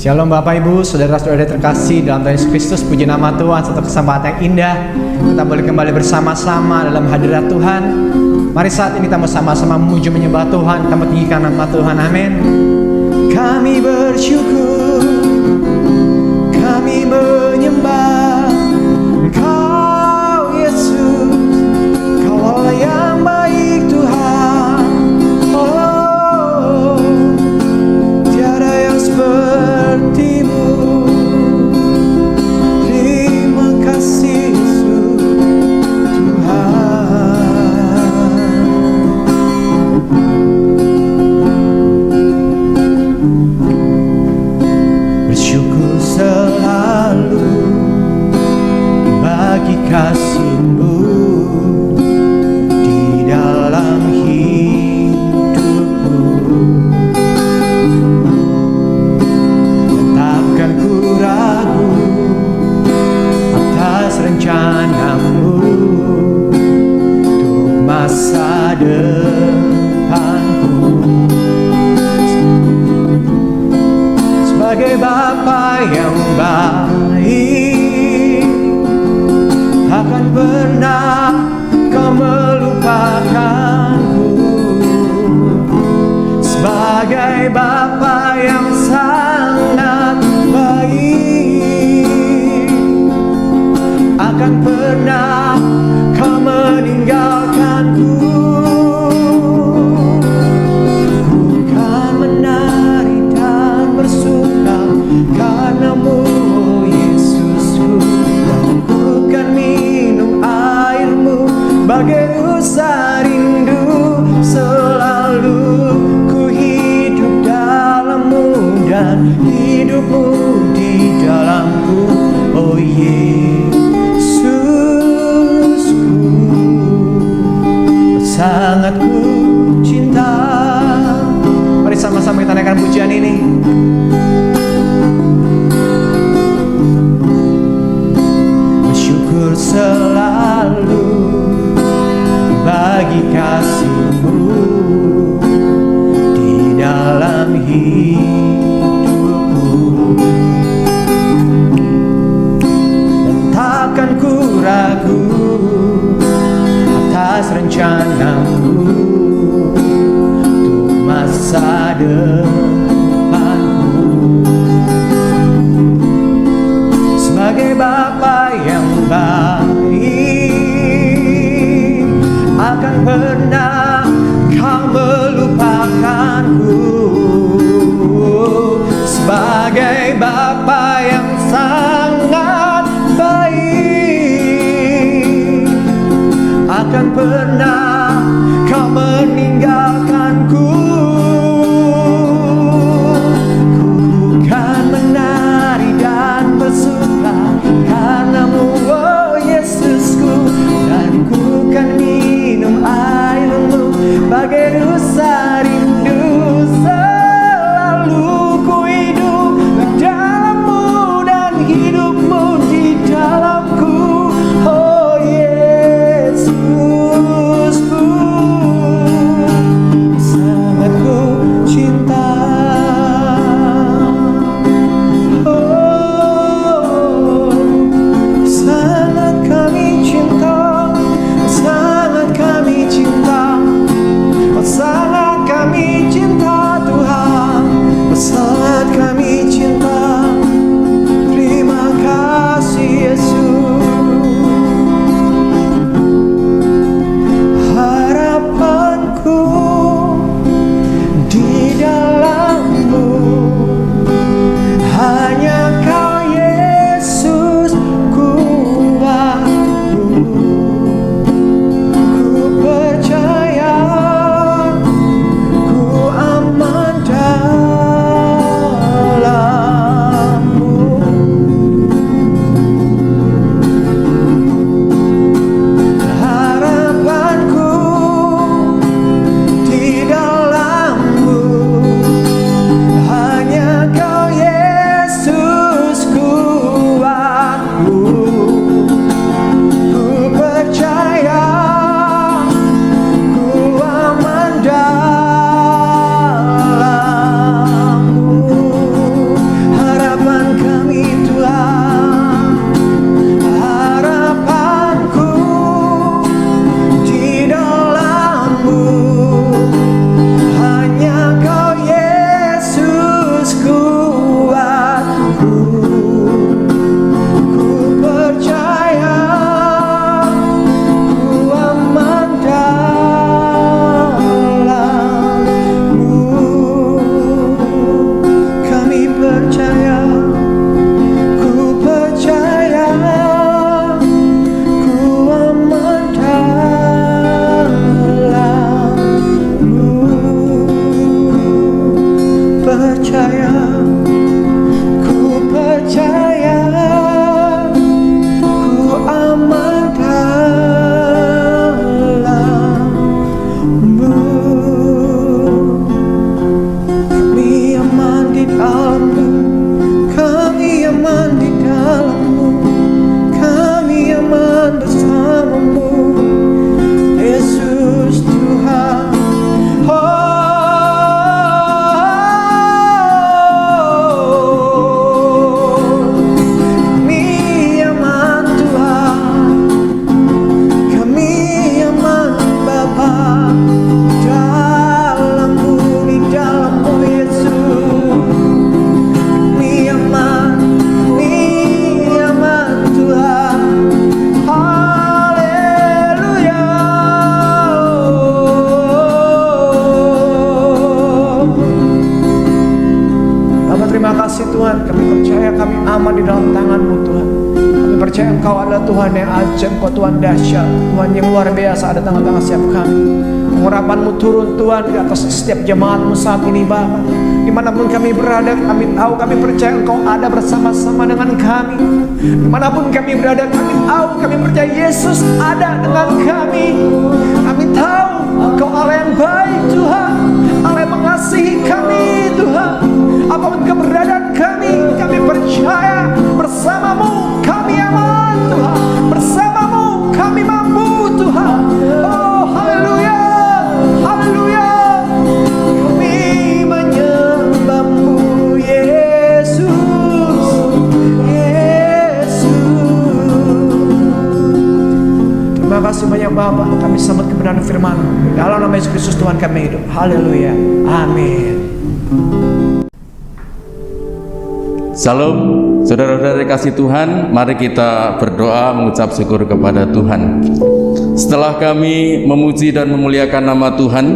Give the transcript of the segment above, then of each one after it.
Shalom Bapak Ibu, saudara-saudara terkasih dalam Tuhan Yesus Kristus. Puji nama Tuhan, satu kesempatan yang indah kita boleh kembali bersama-sama dalam hadirat Tuhan. Mari saat ini kita mau sama-sama memuji menyembah Tuhan, kita meninggikan nama Tuhan. Amin. Kami bersyukur, kami menyembah Engkau Yesus, Kaulah yang baik Tuhan. Oh, tiada yang sepertimu. Terima kasih Yesus Tuhan. Bersyukur selalu bagi kasih-Mu di dalam hidupku. Takkan ku ragu atas rencana-Mu untuk masa depanku. Sebagai Bapa yang baik, takkan pernah Kau melupakanku. Sebagai Bapa yang sangat baik, akan pernah Kau meninggalkanku. Ku kan menari dan bersuka karena-Mu, oh Yesusku, dan ku kan minum air-Mu bagai rusa rindu. Selalu ku hidup dalam-Mu dan hidup-Mu di dalamku, oh Yesusku, sangat ku cinta. Mari sama-sama kita naikkan pujian ini. Bersyukur selalu bagi kasih-Mu di dalam hidupku. Dan takkan ku ragu atas rencana-Mu untuk masa depanku. Sebagai Bapa yang baik, akan pernah Kau melupakanku. Sebagai Bapa yang sangat baik, akan pernah Kau meninggalkanku. Ku kan menari dan bersuka karena-Mu, oh Yesusku, dan ku kan minum air-Mu bagai rusa rindu. Selalu ku hidup dalam-Mu dan hidup-Mu di dalamku, oh Yesus. percaya, ku percaya, ku aman dalam-Mu. Kami aman di dalam-Mu, kami aman di dalam-Mu, kami aman bersama-Mu, Yesus Tuhan. Tuhan, kami percaya kami aman di dalam tangan-Mu Tuhan. Kami percaya Engkau adalah Tuhan yang ajaib, Engkau Tuhan dahsyat, Tuhan yang luar biasa ada tengah-tengah setiap kami. Pengurapan-Mu turun Tuhan di atas setiap jemaat-Mu saat ini Bapa. Dimanapun kami berada, kami tahu, kami percaya Engkau ada bersama-sama dengan kami. Dimanapun kami berada, kami tahu, kami percaya Yesus ada dengan kami. Kami tahu Engkau Allah yang baik Tuhan, Allah yang mengasihi kami Tuhan. Apapun keberadaan kami percaya bersama-Mu kami aman Tuhan, bersama-Mu kami mampu Tuhan. Oh haleluya, haleluya. Kami menyembah-Mu Yesus, Yesus. Terima kasih banyak Bapa, kami sambut kebenaran firman-Mu. Dalam nama Yesus Kristus Tuhan kami hidup. Haleluya, amin. Salam, saudara-saudara kasih Tuhan, mari kita berdoa mengucap syukur kepada Tuhan. Setelah kami memuji dan memuliakan nama Tuhan,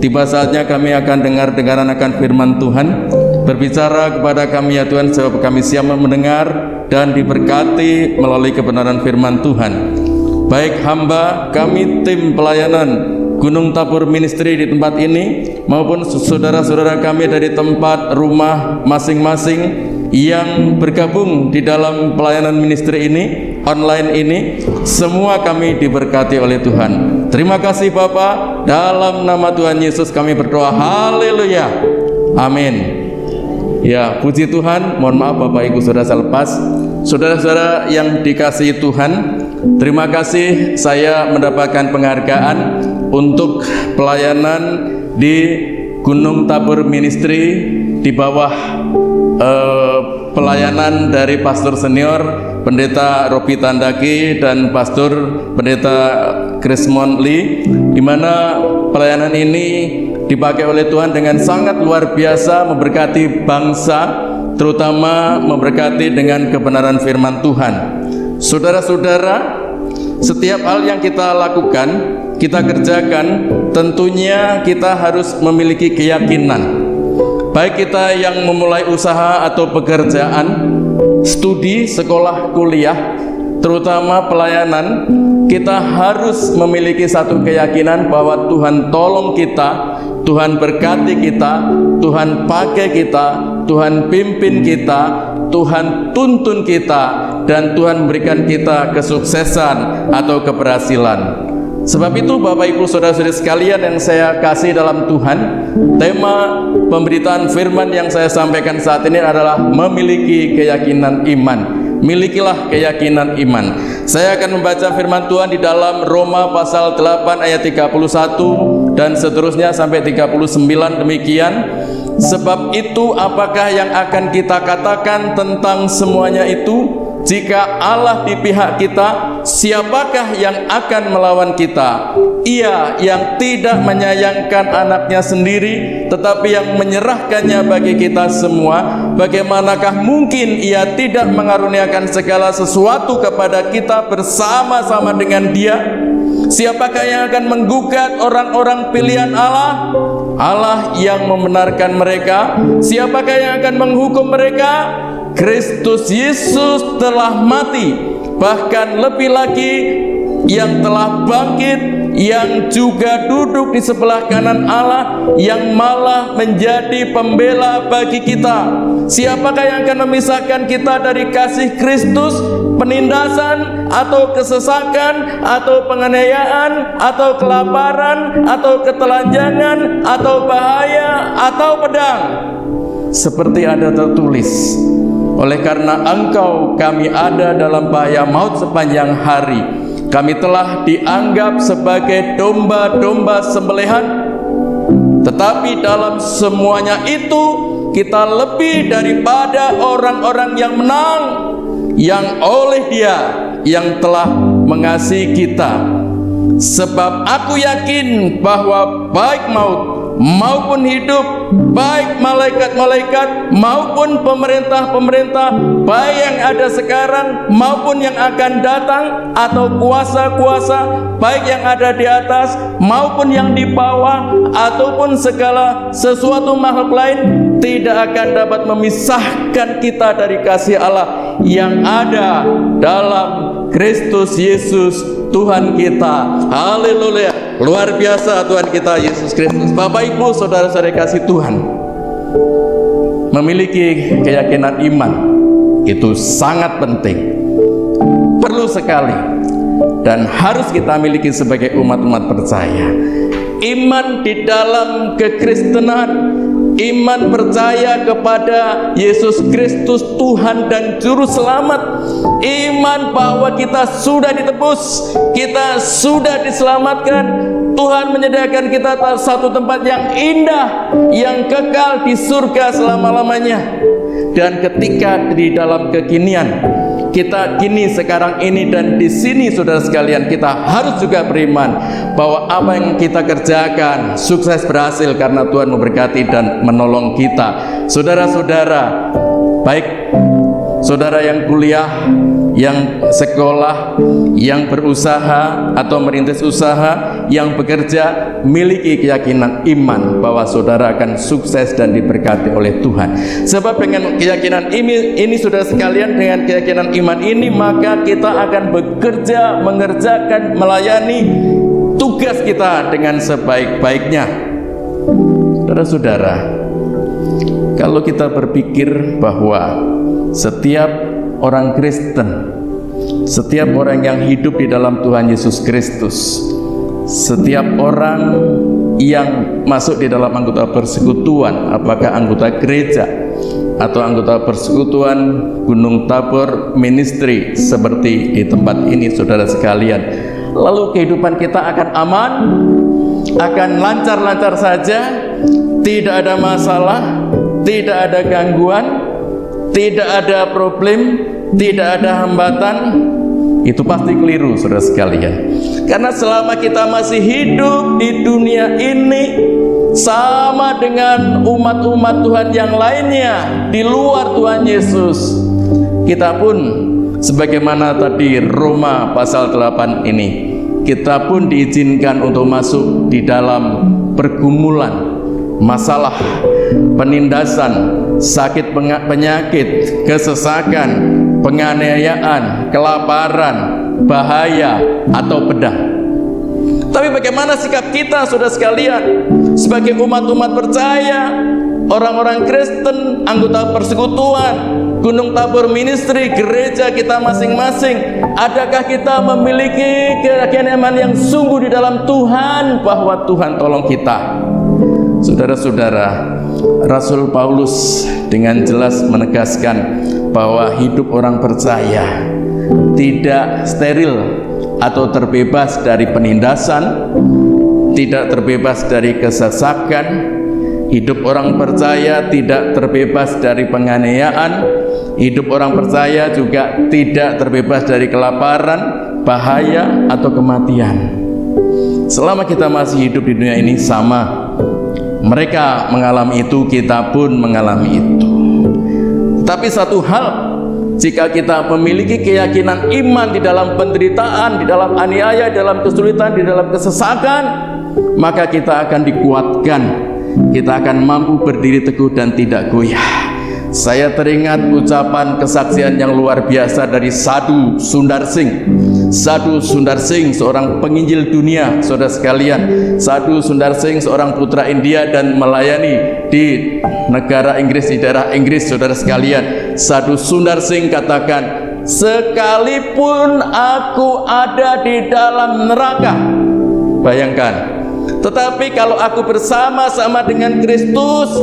tiba saatnya kami akan dengar-dengaran akan firman Tuhan. Berbicara kepada kami ya Tuhan, sebab kami siap mendengar dan diberkati melalui kebenaran firman Tuhan. Baik hamba, kami tim pelayanan Gunung Tabur Ministry di tempat ini, maupun saudara-saudara kami dari tempat rumah masing-masing yang bergabung di dalam pelayanan ministry ini, online ini, semua kami diberkati oleh Tuhan. Terima kasih Bapa, dalam nama Tuhan Yesus kami berdoa, haleluya, amin. Ya, puji Tuhan. Mohon maaf Bapak Ibu Saudara saya lepas. Saudara-saudara yang dikasihi Tuhan, terima kasih saya mendapatkan penghargaan untuk pelayanan di Gunung Tabur Ministry di bawah pelayanan dari Pastor Senior Pendeta Robi Tandaki dan Pastor Pendeta Krismon Lee, di mana pelayanan ini dipakai oleh Tuhan dengan sangat luar biasa, memberkati bangsa, terutama memberkati dengan kebenaran firman Tuhan. Saudara-saudara, setiap hal yang kita lakukan, kita kerjakan, tentunya kita harus memiliki keyakinan. Baik kita yang memulai usaha atau pekerjaan, studi, sekolah, kuliah, terutama pelayanan, kita harus memiliki satu keyakinan bahwa Tuhan tolong kita, Tuhan berkati kita, Tuhan pakai kita, Tuhan pimpin kita, Tuhan tuntun kita, dan Tuhan berikan kita kesuksesan atau keberhasilan. Sebab itu Bapak Ibu Saudara-saudari sekalian yang saya kasih dalam Tuhan, tema pemberitaan firman yang saya sampaikan saat ini adalah memiliki keyakinan iman. Milikilah keyakinan iman. Saya akan membaca firman Tuhan di dalam Roma pasal 8 ayat 31 dan seterusnya sampai 39 demikian. Sebab itu apakah yang akan kita katakan tentang semuanya itu? Jika Allah di pihak kita, siapakah yang akan melawan kita? Ia yang tidak menyayangkan anaknya sendiri, tetapi yang menyerahkannya bagi kita semua, bagaimanakah mungkin ia tidak mengaruniakan segala sesuatu kepada kita bersama-sama dengan Dia? Siapakah yang akan menggugat orang-orang pilihan Allah? Allah yang membenarkan mereka. Siapakah yang akan menghukum mereka? Kristus Yesus telah mati, bahkan lebih lagi yang telah bangkit, yang juga duduk di sebelah kanan Allah, yang malah menjadi pembela bagi kita. Siapakah yang akan memisahkan kita dari kasih Kristus? Penindasan atau kesesakan atau penganiayaan atau kelaparan atau ketelanjangan atau bahaya atau pedang? Seperti ada tertulis, oleh karena engkau kami ada dalam bahaya maut sepanjang hari. Kami telah dianggap sebagai domba-domba sembelihan, tetapi dalam semuanya itu kita lebih daripada orang-orang yang menang, yang oleh Dia yang telah mengasihi kita. Sebab aku yakin bahwa baik maut maupun hidup, baik malaikat-malaikat maupun pemerintah-pemerintah, baik yang ada sekarang maupun yang akan datang, atau kuasa-kuasa, baik yang ada di atas maupun yang di bawah, ataupun segala sesuatu makhluk lain, tidak akan dapat memisahkan kita dari kasih Allah yang ada dalam Kristus Yesus Tuhan kita. Haleluya. Luar biasa Tuhan kita Yesus Kristus. Bapak Ibu saudara-saudara kasih Tuhan, memiliki keyakinan iman itu sangat penting, perlu sekali, dan harus kita miliki sebagai umat-umat percaya. Iman di dalam kekristenan, iman percaya kepada Yesus Kristus Tuhan dan Juru Selamat, iman bahwa kita sudah ditebus, kita sudah diselamatkan. Tuhan menyediakan kita satu tempat yang indah, yang kekal di surga selama-lamanya. Dan ketika di dalam kekinian, kita kini sekarang ini dan di sini saudara sekalian, kita harus juga beriman bahwa apa yang kita kerjakan sukses berhasil karena Tuhan memberkati dan menolong kita. Saudara-saudara, baik saudara yang kuliah, yang sekolah, yang berusaha atau merintis usaha, yang bekerja, miliki keyakinan iman bahwa saudara akan sukses dan diberkati oleh Tuhan. Sebab dengan keyakinan ini saudara sekalian, dengan keyakinan iman ini, maka kita akan bekerja, mengerjakan, melayani tugas kita dengan sebaik-baiknya. Saudara-saudara, kalau kita berpikir bahwa setiap orang Kristen, setiap orang yang hidup di dalam Tuhan Yesus Kristus, setiap orang yang masuk di dalam anggota persekutuan, apakah anggota gereja atau anggota persekutuan Gunung Tabor Ministry seperti di tempat ini saudara sekalian, lalu kehidupan kita akan aman, akan lancar-lancar saja, tidak ada masalah, tidak ada gangguan, tidak ada problem, tidak ada hambatan. Itu pasti keliru saudara sekalian. Karena selama kita masih hidup di dunia ini, sama dengan umat-umat Tuhan yang lainnya di luar Tuhan Yesus, kita pun sebagaimana tadi Roma pasal 8 ini, kita pun diizinkan untuk masuk di dalam pergumulan, masalah, penindasan, sakit penyakit, kesesakan, penganiayaan, kelaparan, bahaya, atau pedang. Tapi bagaimana sikap kita saudara sekalian sebagai umat-umat percaya, orang-orang Kristen, anggota persekutuan Gunung Tabor Ministry, gereja kita masing-masing? Adakah kita memiliki keyakinan iman yang sungguh di dalam Tuhan bahwa Tuhan tolong kita? Saudara-saudara, Rasul Paulus dengan jelas menegaskan bahwa hidup orang percaya tidak steril atau terbebas dari penindasan, tidak terbebas dari kesesakan. Hidup orang percaya tidak terbebas dari penganiayaan. Hidup orang percaya juga tidak terbebas dari kelaparan, bahaya, atau kematian. Selama kita masih hidup di dunia ini, sama mereka mengalami itu, kita pun mengalami itu. Tapi satu hal, jika kita memiliki keyakinan iman di dalam penderitaan, di dalam aniaya, di dalam kesulitan, di dalam kesesakan, maka kita akan dikuatkan, kita akan mampu berdiri teguh dan tidak goyah. Saya teringat ucapan kesaksian yang luar biasa dari Sadhu Sundar Singh. Sadhu Sundar Singh, seorang penginjil dunia, saudara sekalian. Sadhu Sundar Singh, seorang putra India dan melayani di negara Inggris, di daerah Inggris, saudara sekalian. Sadhu Sundar Singh katakan, sekalipun aku ada di dalam neraka, bayangkan, tetapi kalau aku bersama-sama dengan Kristus,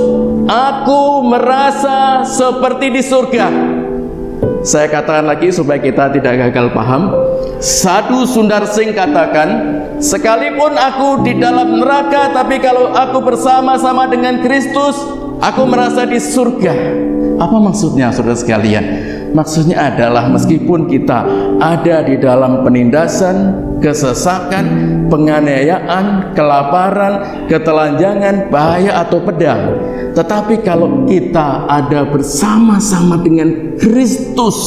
aku merasa seperti di surga. Saya katakan lagi supaya kita tidak gagal paham. Sadhu Sundar Singh katakan, sekalipun aku di dalam neraka, tapi kalau aku bersama-sama dengan Kristus, aku merasa di surga. Apa maksudnya, saudara sekalian? Maksudnya adalah meskipun kita ada di dalam penindasan, kesesakan, penganiayaan, kelaparan, ketelanjangan, bahaya atau pedang, tetapi kalau kita ada bersama-sama dengan Kristus,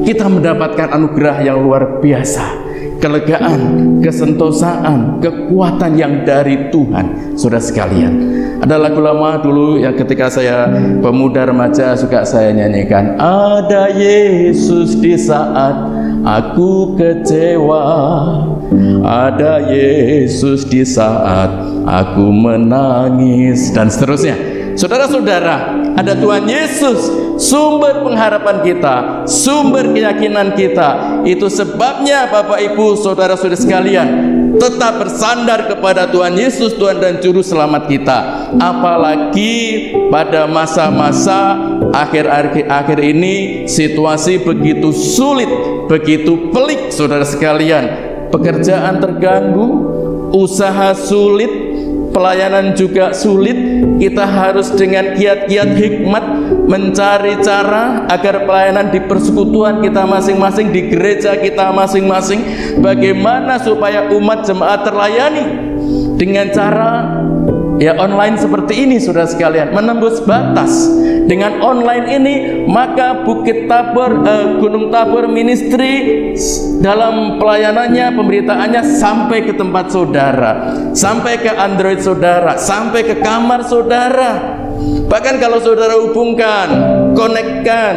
kita mendapatkan anugerah yang luar biasa, kelegaan, kesentosaan, kekuatan yang dari Tuhan, saudara sekalian. Ada lagu lama dulu yang ketika saya pemuda remaja suka saya nyanyikan. Ada Yesus di saat aku kecewa, ada Yesus di saat aku menangis, dan seterusnya. Saudara-saudara, ada Tuhan Yesus, sumber pengharapan kita, sumber keyakinan kita. Itu sebabnya Bapak Ibu saudara-saudara sekalian, tetap bersandar kepada Tuhan Yesus, Tuhan dan Juru Selamat kita. Apalagi pada masa-masa akhir ini, situasi begitu sulit, begitu pelik, saudara sekalian. Pekerjaan terganggu, usaha sulit, pelayanan juga sulit. Kita harus dengan kiat-kiat hikmat mencari cara agar pelayanan di persekutuan kita masing-masing, di gereja kita masing-masing, bagaimana supaya umat jemaat terlayani dengan cara online seperti ini, saudara sekalian, menembus batas. Dengan online ini, maka Gunung Tabor Ministry dalam pelayanannya, pemberitaannya sampai ke tempat saudara, sampai ke Android saudara, sampai ke kamar saudara. Bahkan kalau saudara hubungkan, konekkan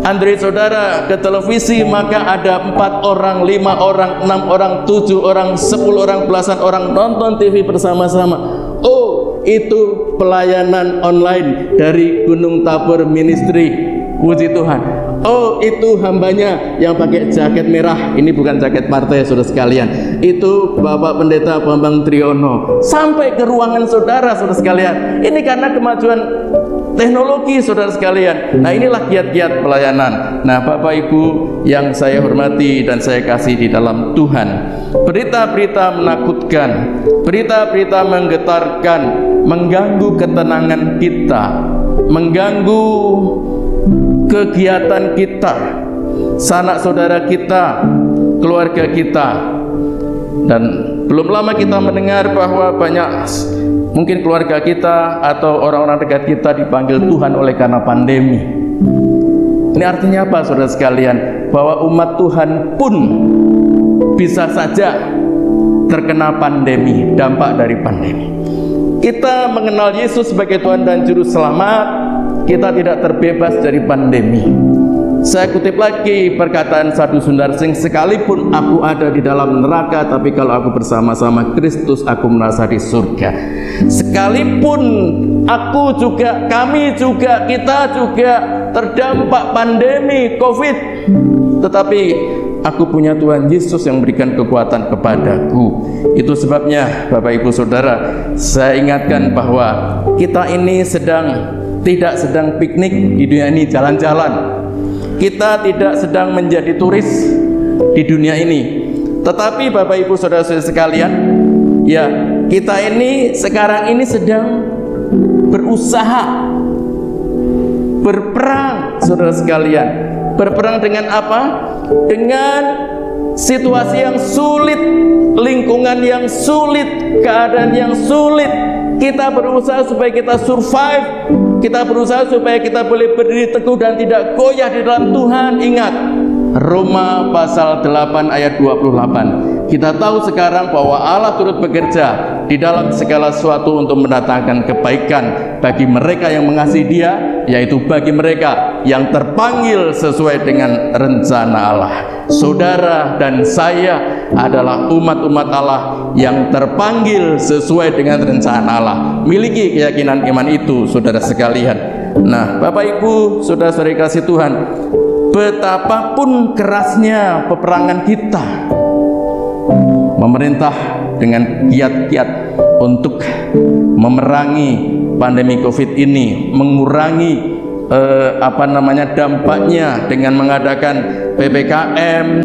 Android saudara ke televisi, maka ada 4 orang, 5 orang, 6 orang, 7 orang, 10 orang, belasan orang nonton TV bersama-sama. Oh, itu pelayanan online dari Gunung Tabor Ministry. Puji Tuhan. Oh, itu hambanya yang pakai jaket merah. Ini bukan jaket partai, saudara sekalian. Itu Bapak Pendeta Bambang Triyono. Sampai ke ruangan saudara, saudara sekalian. Ini karena kemajuan teknologi, saudara sekalian. Nah, inilah kiat-kiat pelayanan. Nah, Bapak Ibu yang saya hormati dan saya kasih di dalam Tuhan, berita-berita menakutkan, berita-berita menggetarkan, mengganggu ketenangan kita, mengganggu kegiatan kita, sanak saudara kita, keluarga kita. Dan belum lama kita mendengar bahwa banyak mungkin keluarga kita atau orang-orang dekat kita dipanggil Tuhan oleh karena pandemi. Ini artinya apa, saudara sekalian? Bahwa umat Tuhan pun bisa saja terkena pandemi, dampak dari pandemi. Kita mengenal Yesus sebagai Tuhan dan Juru Selamat, kita tidak terbebas dari pandemi. Saya kutip lagi perkataan Sadhu Sundar Singh, sekalipun aku ada di dalam neraka, tapi kalau aku bersama-sama Kristus, aku merasa di surga. Sekalipun aku juga, kami juga, kita juga terdampak pandemi COVID, tetapi aku punya Tuhan Yesus yang memberikan kekuatan kepadaku. Itu sebabnya Bapak Ibu Saudara, saya ingatkan bahwa kita ini tidak sedang piknik di dunia ini, jalan-jalan. Kita tidak sedang menjadi turis di dunia ini, tetapi Bapak Ibu Saudara-saudara sekalian, ya, kita ini sekarang ini sedang berusaha berperang, saudara sekalian. Berperang dengan apa? Dengan situasi yang sulit, lingkungan yang sulit, keadaan yang sulit. Kita berusaha supaya kita survive. Kita berusaha supaya kita boleh berdiri teguh dan tidak goyah di dalam Tuhan. Ingat, Roma pasal 8 ayat 28. Kita tahu sekarang bahwa Allah turut bekerja di dalam segala sesuatu untuk mendatangkan kebaikan bagi mereka yang mengasihi Dia, yaitu bagi mereka yang terpanggil sesuai dengan rencana Allah. Saudara dan saya adalah umat-umat Allah yang terpanggil sesuai dengan rencana Allah. Miliki keyakinan iman itu, saudara sekalian. Nah, Bapak Ibu, saudara-saudari kasih Tuhan, betapapun kerasnya peperangan kita, pemerintah dengan giat-giat untuk memerangi pandemi COVID ini, mengurangi dampaknya dengan mengadakan PPKM.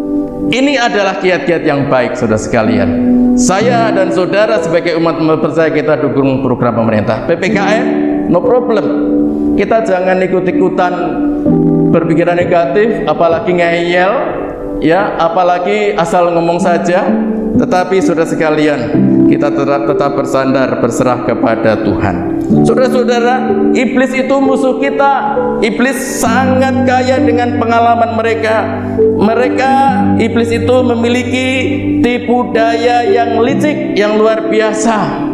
Ini adalah kiat-kiat yang baik, saudara sekalian. Saya dan saudara sebagai umat percaya, kita dukung program pemerintah. PPKM, no problem. Kita jangan ikut-ikutan berpikiran negatif, apalagi ngeyel, ya, apalagi asal ngomong saja. Tetapi saudara sekalian, kita tetap bersandar, berserah kepada Tuhan. Saudara-saudara, iblis itu musuh kita. Iblis sangat kaya dengan pengalaman mereka. Iblis itu memiliki tipu daya yang licik, yang luar biasa.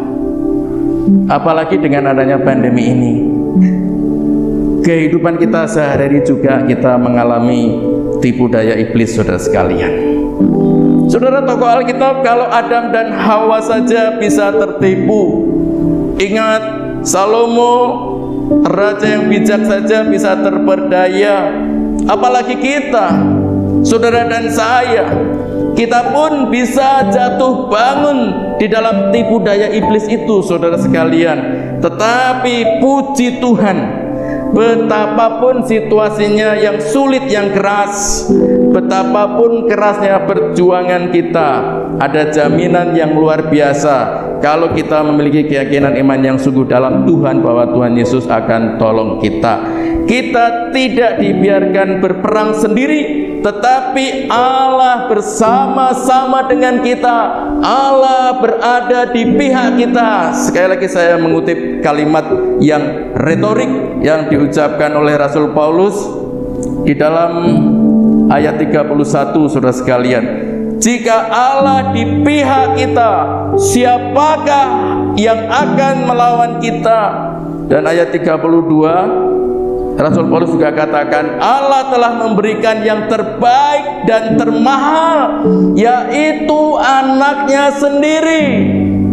Apalagi dengan adanya pandemi ini, kehidupan kita sehari-hari juga kita mengalami tipu daya iblis, saudara sekalian. Saudara, tokoh Alkitab, kalau Adam dan Hawa saja bisa tertipu, ingat Salomo, raja yang bijak saja bisa terperdaya, apalagi kita, saudara dan saya. Kita pun bisa jatuh bangun di dalam tipu daya iblis itu, saudara sekalian. Tetapi puji Tuhan, betapapun situasinya yang sulit, yang keras, betapapun kerasnya perjuangan kita, ada jaminan yang luar biasa kalau kita memiliki keyakinan iman yang sungguh dalam Tuhan, bahwa Tuhan Yesus akan tolong kita. Kita tidak dibiarkan berperang sendiri, tetapi Allah bersama-sama dengan kita. Allah berada di pihak kita. Sekali lagi saya mengutip kalimat yang retorik yang diucapkan oleh Rasul Paulus di dalam ayat 31, saudara sekalian. Jika Allah di pihak kita, siapakah yang akan melawan kita? Dan ayat 32, Rasul Paulus juga katakan, Allah telah memberikan yang terbaik dan termahal, yaitu anaknya sendiri.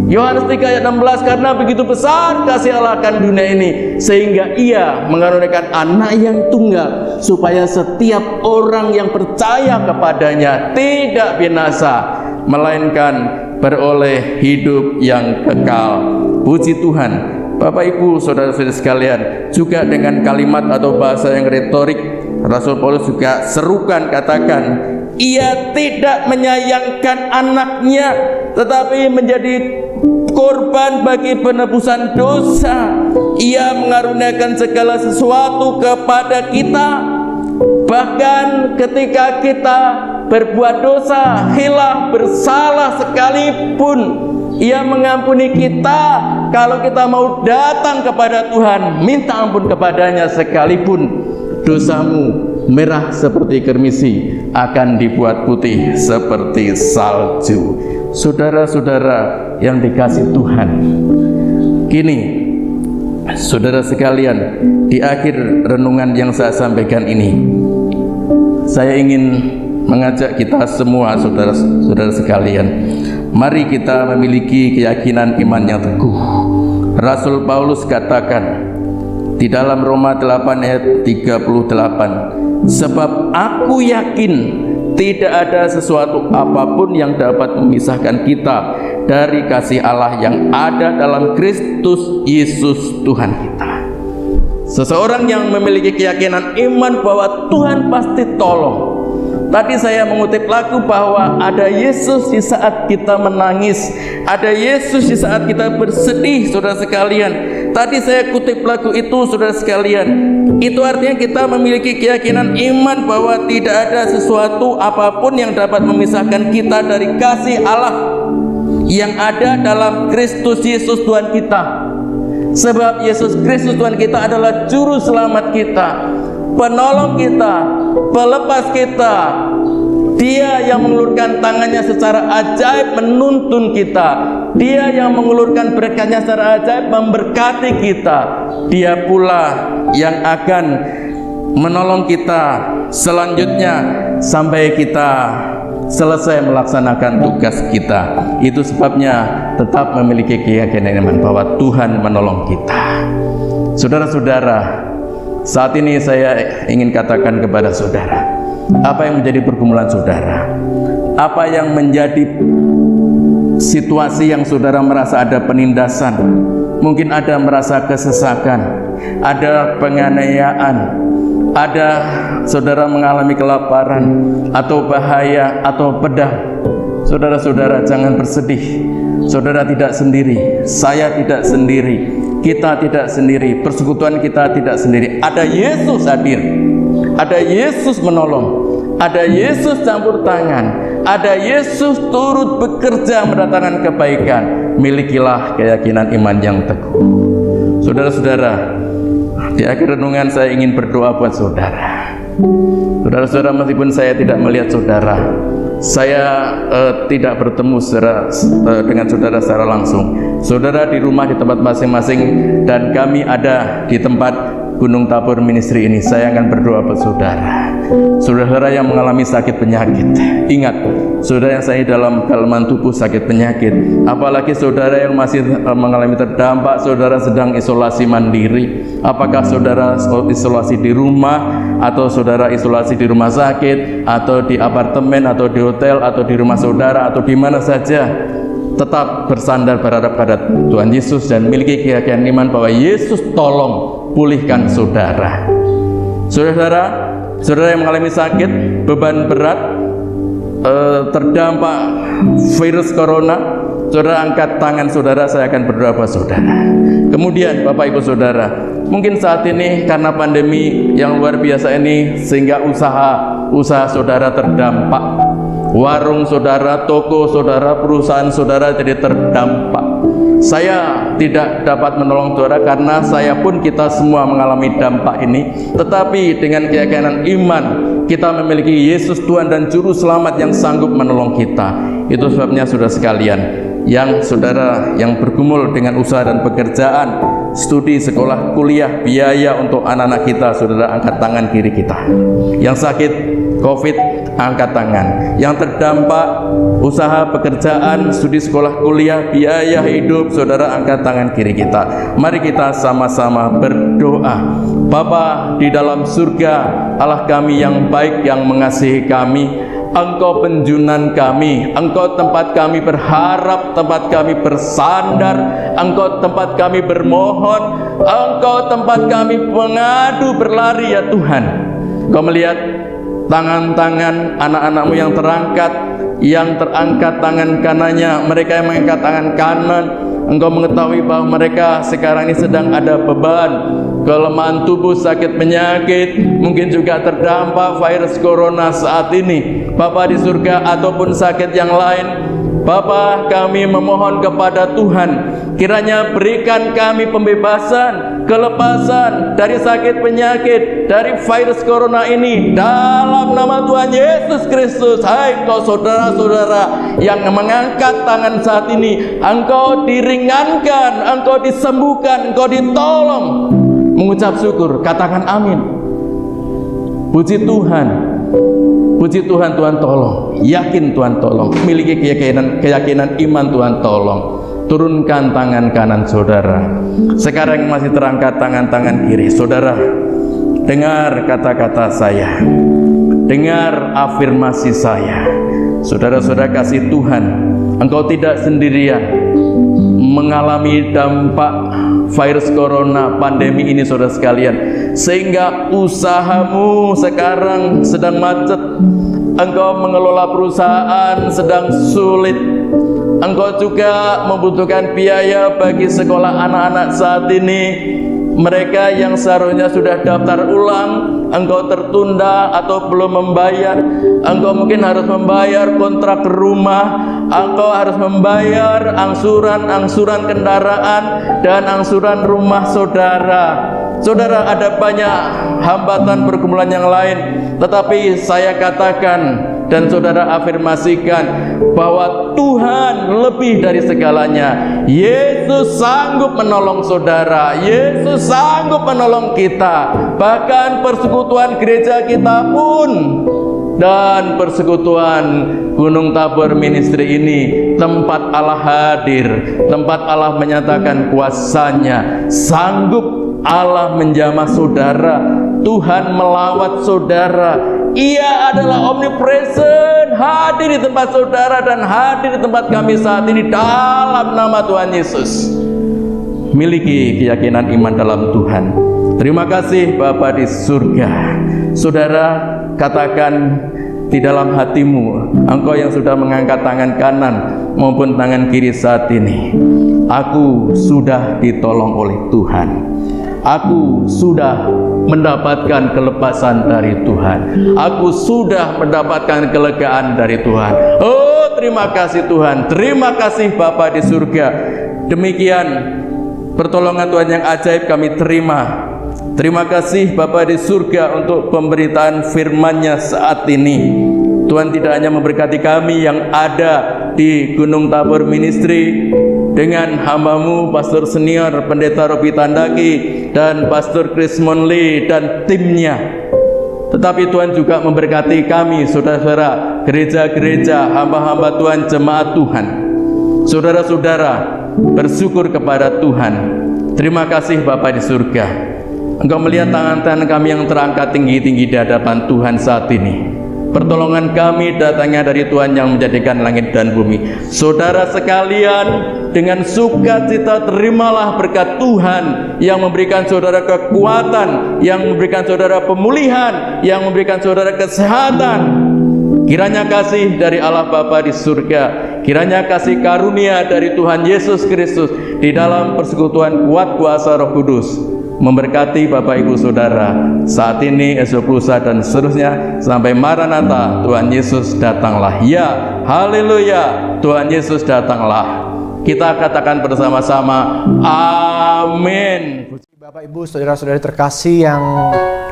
Yohanes 3 ayat 16, karena begitu besar kasih Allah akan dunia ini, sehingga ia mengaruniakan anak yang tunggal, supaya setiap orang yang percaya kepadanya tidak binasa, melainkan beroleh hidup yang kekal. Puji Tuhan. Bapak Ibu, saudara-saudara sekalian, juga dengan kalimat atau bahasa yang retorik, Rasul Paulus juga serukan, katakan, ia tidak menyayangkan anaknya, tetapi menjadi korban bagi penebusan dosa. Ia mengaruniakan segala sesuatu kepada kita, bahkan ketika kita berbuat dosa, hilang, bersalah sekalipun, Ia mengampuni kita. Kalau kita mau datang kepada Tuhan, minta ampun kepadanya, sekalipun dosamu merah seperti kermisi, akan dibuat putih seperti salju. Saudara-saudara yang dikasih Tuhan, kini saudara sekalian, di akhir renungan yang saya sampaikan ini, saya ingin mengajak kita semua, saudara-saudara sekalian, mari kita memiliki keyakinan iman yang teguh. Rasul Paulus katakan di dalam Roma 8 ayat 38, sebab aku yakin tidak ada sesuatu apapun yang dapat memisahkan kita dari kasih Allah yang ada dalam Kristus Yesus Tuhan kita. Seseorang yang memiliki keyakinan iman bahwa Tuhan pasti tolong. Tadi saya mengutip lagu bahwa ada Yesus di saat kita menangis, ada Yesus di saat kita bersedih, saudara sekalian. Tadi saya kutip lagu itu, saudara sekalian. Itu artinya kita memiliki keyakinan iman bahwa tidak ada sesuatu apapun yang dapat memisahkan kita dari kasih Allah yang ada dalam Kristus Yesus Tuhan kita. Sebab Yesus Kristus Tuhan kita adalah juru selamat kita, penolong kita, pelepas kita. Dia yang mengulurkan tangannya secara ajaib menuntun kita. Dia yang mengulurkan berkatnya secara ajaib memberkati kita. Dia pula yang akan menolong kita selanjutnya sampai kita selesai melaksanakan tugas kita. Itu sebabnya tetap memiliki keyakinan iman bahwa Tuhan menolong kita. Saudara-saudara, saat ini saya ingin katakan kepada saudara, apa yang menjadi pergumulan saudara? Apa yang menjadi situasi yang saudara merasa ada penindasan? Mungkin ada merasa kesesakan, ada penganiayaan, ada saudara mengalami kelaparan atau bahaya atau pedang. Saudara-saudara, jangan bersedih. Saudara tidak sendiri, saya tidak sendiri, kita tidak sendiri, persekutuan kita tidak sendiri. Ada Yesus hadir, ada Yesus menolong, ada Yesus campur tangan, ada Yesus turut bekerja mendatangkan kebaikan. Milikilah keyakinan iman yang teguh. Saudara-saudara, di akhir renungan saya ingin berdoa buat saudara. Saudara-saudara, meskipun saya tidak melihat saudara, saya tidak bertemu dengan saudara secara langsung. Saudara di rumah, di tempat masing-masing, dan kami ada di tempat Gunung Tabur Ministry ini. Saya akan berdoa buat saudara. Saudara yang mengalami sakit penyakit, ingat, saudara yang saya dalam kelemahan tubuh sakit penyakit, apalagi saudara yang masih mengalami terdampak, saudara sedang isolasi mandiri. Apakah saudara isolasi di rumah, atau saudara isolasi di rumah sakit, atau di apartemen, atau di hotel, atau di rumah saudara, atau di mana saja, tetap bersandar berharap pada Tuhan Yesus dan miliki keyakinan iman bahwa Yesus tolong pulihkan saudara. Saudara yang mengalami sakit, beban berat, terdampak virus corona, saudara angkat tangan saudara, saya akan berdoa buat saudara. Kemudian Bapak Ibu Saudara, mungkin saat ini karena pandemi yang luar biasa ini, sehingga usaha saudara terdampak. Warung saudara, toko saudara, perusahaan saudara jadi terdampak. Saya tidak dapat menolong saudara karena saya pun, kita semua mengalami dampak ini. Tetapi dengan keyakinan iman, kita memiliki Yesus Tuhan dan Juru Selamat yang sanggup menolong kita. Itu sebabnya saudara sekalian, yang saudara yang bergumul dengan usaha dan pekerjaan, studi, sekolah, kuliah, biaya untuk anak-anak kita, saudara angkat tangan kiri kita. Yang sakit COVID, angkat tangan. Yang terdampak usaha, pekerjaan, studi, sekolah, kuliah, biaya hidup, saudara angkat tangan kiri kita. Mari kita sama-sama berdoa. Bapa di dalam surga, Allah kami yang baik, yang mengasihi kami, Engkau penjunan kami, Engkau tempat kami berharap, tempat kami bersandar, Engkau tempat kami bermohon, Engkau tempat kami mengadu, berlari ya Tuhan. Kau melihat tangan-tangan anak-anakmu yang terangkat tangan kanannya, mereka yang mengangkat tangan kanan. Engkau mengetahui bahwa mereka sekarang ini sedang ada beban, kelemahan tubuh, sakit penyakit, mungkin juga terdampak virus corona saat ini, Bapa di surga, ataupun sakit yang lain. Bapa, kami memohon kepada Tuhan, kiranya berikan kami pembebasan, kelepasan dari sakit penyakit, dari virus corona ini, dalam nama Tuhan Yesus Kristus. Hai engkau saudara-saudara yang mengangkat tangan saat ini, engkau diringankan, engkau disembuhkan, engkau ditolong. Mengucap syukur, katakan amin. Puji Tuhan. Puji Tuhan, Tuhan tolong. Yakin Tuhan tolong. Miliki keyakinan iman, Tuhan tolong. Turunkan tangan kanan saudara. Sekarang masih terangkat tangan kiri. Saudara, dengar kata-kata saya. Dengar afirmasi saya. Saudara-saudara kasih Tuhan, engkau tidak sendirian mengalami dampak virus corona, pandemi ini saudara sekalian, sehingga usahamu sekarang sedang macet, engkau mengelola perusahaan sedang sulit, engkau juga membutuhkan biaya bagi sekolah anak-anak saat ini. Mereka yang seharusnya sudah daftar ulang, engkau tertunda atau belum membayar. Engkau mungkin harus membayar kontrak rumah, engkau harus membayar angsuran kendaraan dan angsuran rumah saudara. Saudara, ada banyak hambatan pergumulan yang lain, tetapi saya katakan dan saudara afirmasikan bahwa Tuhan lebih dari segalanya. Yesus sanggup menolong saudara, Yesus sanggup menolong kita. Bahkan persekutuan gereja kita pun dan persekutuan Gunung Tabor Ministry ini tempat Allah hadir, tempat Allah menyatakan kuasa-Nya. Sanggup Allah menjamah saudara, Tuhan melawat saudara. Ia adalah omnipresent, hadir di tempat saudara dan hadir di tempat kami saat ini dalam nama Tuhan Yesus. Miliki keyakinan iman dalam Tuhan. Terima kasih Bapa di surga. Saudara, katakan di dalam hatimu, engkau yang sudah mengangkat tangan kanan maupun tangan kiri saat ini, aku sudah ditolong oleh Tuhan. Aku sudah mendapatkan kelepasan dari Tuhan. Aku sudah mendapatkan kelegaan dari Tuhan. Oh, terima kasih Tuhan. Terima kasih Bapa di surga. Demikian pertolongan Tuhan yang ajaib kami terima. Terima kasih Bapa di surga untuk pemberitaan firman-Nya saat ini. Tuhan tidak hanya memberkati kami yang ada di Gunung Tabor Ministry dengan hamba-Mu Pastor Senior Pendeta Ropi Tandaki dan Pastor Krismon Lee dan timnya, tetapi Tuhan juga memberkati kami saudara-saudara gereja-gereja, hamba-hamba Tuhan, jemaat Tuhan, saudara-saudara bersyukur kepada Tuhan. Terima kasih Bapa di surga. Engkau melihat tangan-tangan kami yang terangkat tinggi-tinggi di hadapan Tuhan saat ini. Pertolongan kami datangnya dari Tuhan yang menjadikan langit dan bumi. Saudara sekalian, dengan sukacita terimalah berkat Tuhan yang memberikan saudara kekuatan, yang memberikan saudara pemulihan, yang memberikan saudara kesehatan. Kiranya kasih dari Allah Bapa di surga, kiranya kasih karunia dari Tuhan Yesus Kristus di dalam persekutuan kuat kuasa Roh Kudus memberkati Bapak Ibu Saudara saat ini, esok lusa dan seterusnya sampai Maranatha, Tuhan Yesus datanglah. Ya, haleluya, Tuhan Yesus datanglah. Kita katakan bersama-sama, amin. Bapak Ibu saudara-saudari terkasih yang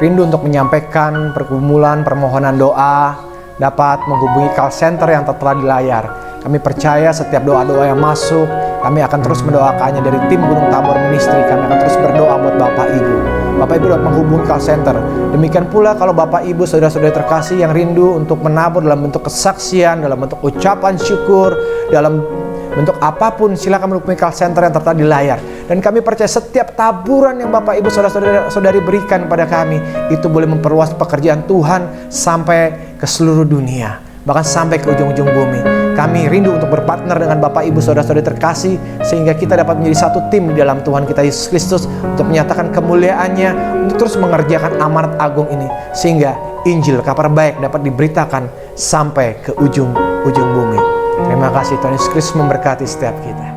rindu untuk menyampaikan pergumulan permohonan doa dapat menghubungi call center yang tertera di layar. Kami percaya setiap doa-doa yang masuk, kami akan terus mendoakannya dari tim Gunung Tabor Ministry. Kami akan terus berdoa buat Bapak Ibu. Bapak Ibu dapat menghubungi call center. Demikian pula kalau Bapak Ibu saudara-saudari terkasih yang rindu untuk menabur dalam bentuk kesaksian, dalam bentuk ucapan syukur, dalam bentuk apapun, silakan menghubungi call center yang tertera di layar. Dan kami percaya setiap taburan yang Bapak Ibu saudara-saudari berikan kepada kami, itu boleh memperluas pekerjaan Tuhan sampai ke seluruh dunia, bahkan sampai ke ujung-ujung bumi. Kami rindu untuk berpartner dengan Bapak Ibu saudara-saudari terkasih, sehingga kita dapat menjadi satu tim di dalam Tuhan kita Yesus Kristus untuk menyatakan kemuliaan-Nya, untuk terus mengerjakan amanat agung ini, sehingga Injil kabar baik dapat diberitakan sampai ke ujung-ujung bumi. Terima kasih, Tuhan Yesus Kristus memberkati setiap kita.